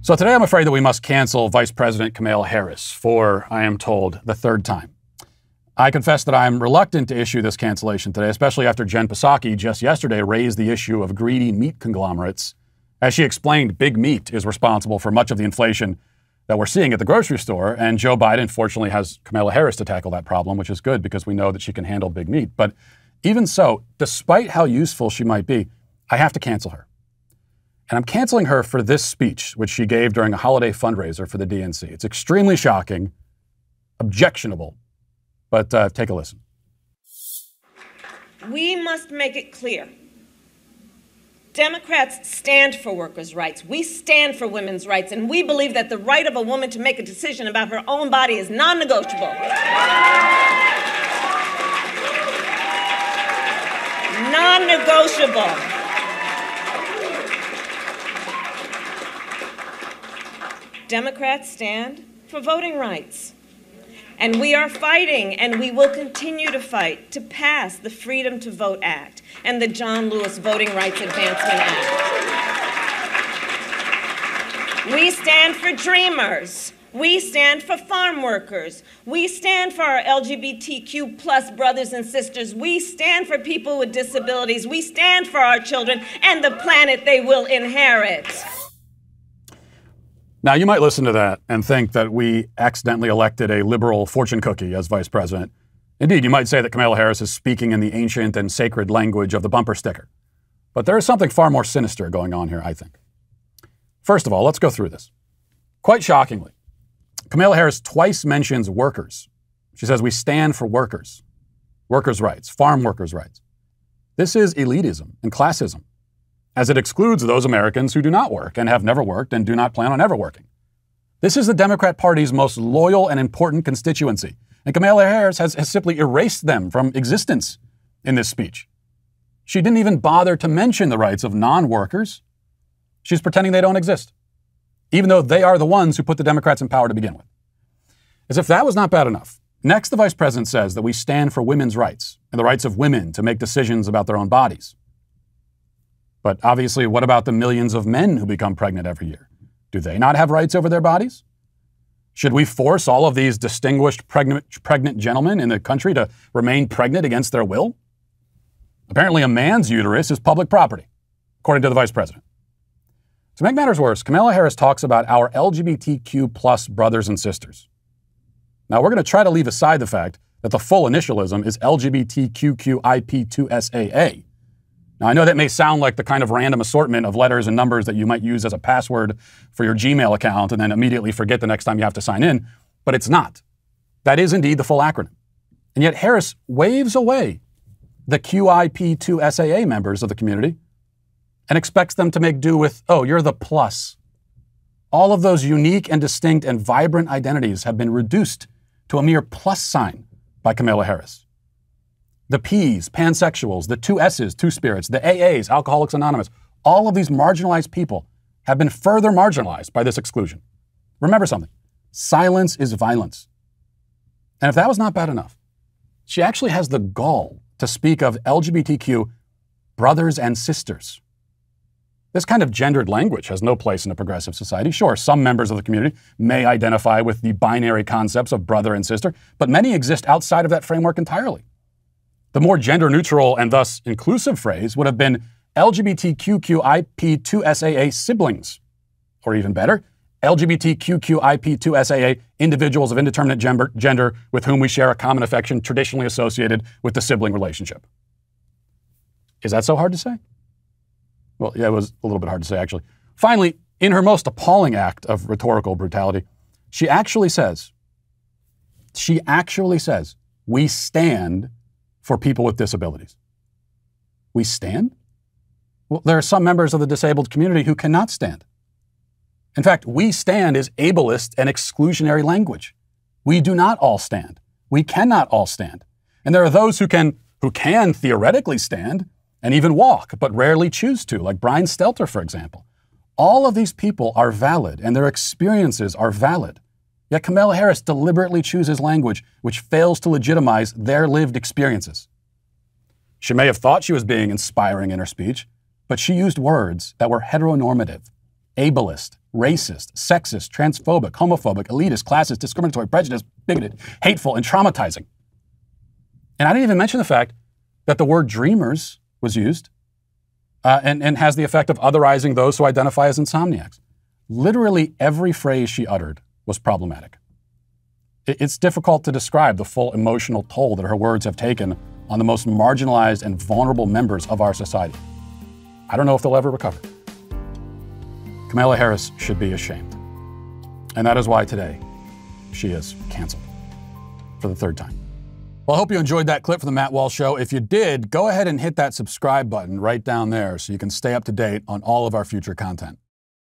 So today I'm afraid that we must cancel Vice President Kamala Harris for, I am told, the third time. I confess that I'm reluctant to issue this cancellation today, especially after Jen Psaki just yesterday raised the issue of greedy meat conglomerates. As she explained, big meat is responsible for much of the inflation that we're seeing at the grocery store, and Joe Biden fortunately has Kamala Harris to tackle that problem, which is good because we know that she can handle big meat. But even so, despite how useful she might be, I have to cancel her. And I'm canceling her for this speech, which she gave during a holiday fundraiser for the DNC. It's extremely shocking, objectionable, but take a listen. We must make it clear. Democrats stand for workers' rights. We stand for women's rights, and we believe that the right of a woman to make a decision about her own body is non-negotiable. Non-negotiable. Democrats stand for voting rights. And we are fighting, and we will continue to fight, to pass the Freedom to Vote Act and the John Lewis Voting Rights Advancement Act. We stand for dreamers. We stand for farm workers. We stand for our LGBTQ plus brothers and sisters. We stand for people with disabilities. We stand for our children and the planet they will inherit. Now, you might listen to that and think that we accidentally elected a liberal fortune cookie as vice president. Indeed, you might say that Kamala Harris is speaking in the ancient and sacred language of the bumper sticker. But there is something far more sinister going on here, I think. First of all, let's go through this. Quite shockingly, Kamala Harris twice mentions workers. She says we stand for workers, workers' rights, farm workers' rights. This is elitism and classism, as it excludes those Americans who do not work and have never worked and do not plan on ever working. This is the Democrat Party's most loyal and important constituency, and Kamala Harris has simply erased them from existence in this speech. She didn't even bother to mention the rights of non-workers. She's pretending they don't exist, even though they are the ones who put the Democrats in power to begin with. As if that was not bad enough, next the vice president says that we stand for women's rights and the rights of women to make decisions about their own bodies. But obviously, what about the millions of men who become pregnant every year? Do they not have rights over their bodies? Should we force all of these distinguished pregnant gentlemen in the country to remain pregnant against their will? Apparently, a man's uterus is public property, according to the vice president. To make matters worse, Kamala Harris talks about our LGBTQ plus brothers and sisters. Now, we're going to try to leave aside the fact that the full initialism is LGBTQQIP2SAA. Now, I know that may sound like the kind of random assortment of letters and numbers that you might use as a password for your Gmail account and then immediately forget the next time you have to sign in, but it's not. That is indeed the full acronym. And yet Harris waves away the QIP2SAA members of the community and expects them to make do with, oh, you're the plus. All of those unique and distinct and vibrant identities have been reduced to a mere plus sign by Kamala Harris. The P's, pansexuals, the two S's, two spirits, the AAs, Alcoholics Anonymous, all of these marginalized people have been further marginalized by this exclusion. Remember something, silence is violence. And if that was not bad enough, she actually has the gall to speak of LGBTQ brothers and sisters. This kind of gendered language has no place in a progressive society. Sure, some members of the community may identify with the binary concepts of brother and sister, but many exist outside of that framework entirely. The more gender-neutral and thus inclusive phrase would have been LGBTQIP2SAA siblings, or even better, LGBTQIP2SAA individuals of indeterminate gender with whom we share a common affection traditionally associated with the sibling relationship. Is that so hard to say? Well, yeah, it was a little bit hard to say, actually. Finally, in her most appalling act of rhetorical brutality, she actually says, we stand for people with disabilities. We stand? Well, there are some members of the disabled community who cannot stand. In fact, we stand is ableist and exclusionary language. We do not all stand. We cannot all stand. And there are those who can theoretically stand and even walk, but rarely choose to, like Brian Stelter, for example. All of these people are valid and their experiences are valid. Yet Kamala Harris deliberately chooses language which fails to legitimize their lived experiences. She may have thought she was being inspiring in her speech, but she used words that were heteronormative, ableist, racist, sexist, transphobic, homophobic, elitist, classist, discriminatory, prejudiced, bigoted, hateful, and traumatizing. And I didn't even mention the fact that the word dreamers was used and has the effect of otherizing those who identify as insomniacs. Literally every phrase she uttered was problematic. It's difficult to describe the full emotional toll that her words have taken on the most marginalized and vulnerable members of our society. I don't know if they'll ever recover. Kamala Harris should be ashamed. And that is why today she is canceled for the third time. Well, I hope you enjoyed that clip from the Matt Walsh Show. If you did, go ahead and hit that subscribe button right down there so you can stay up to date on all of our future content.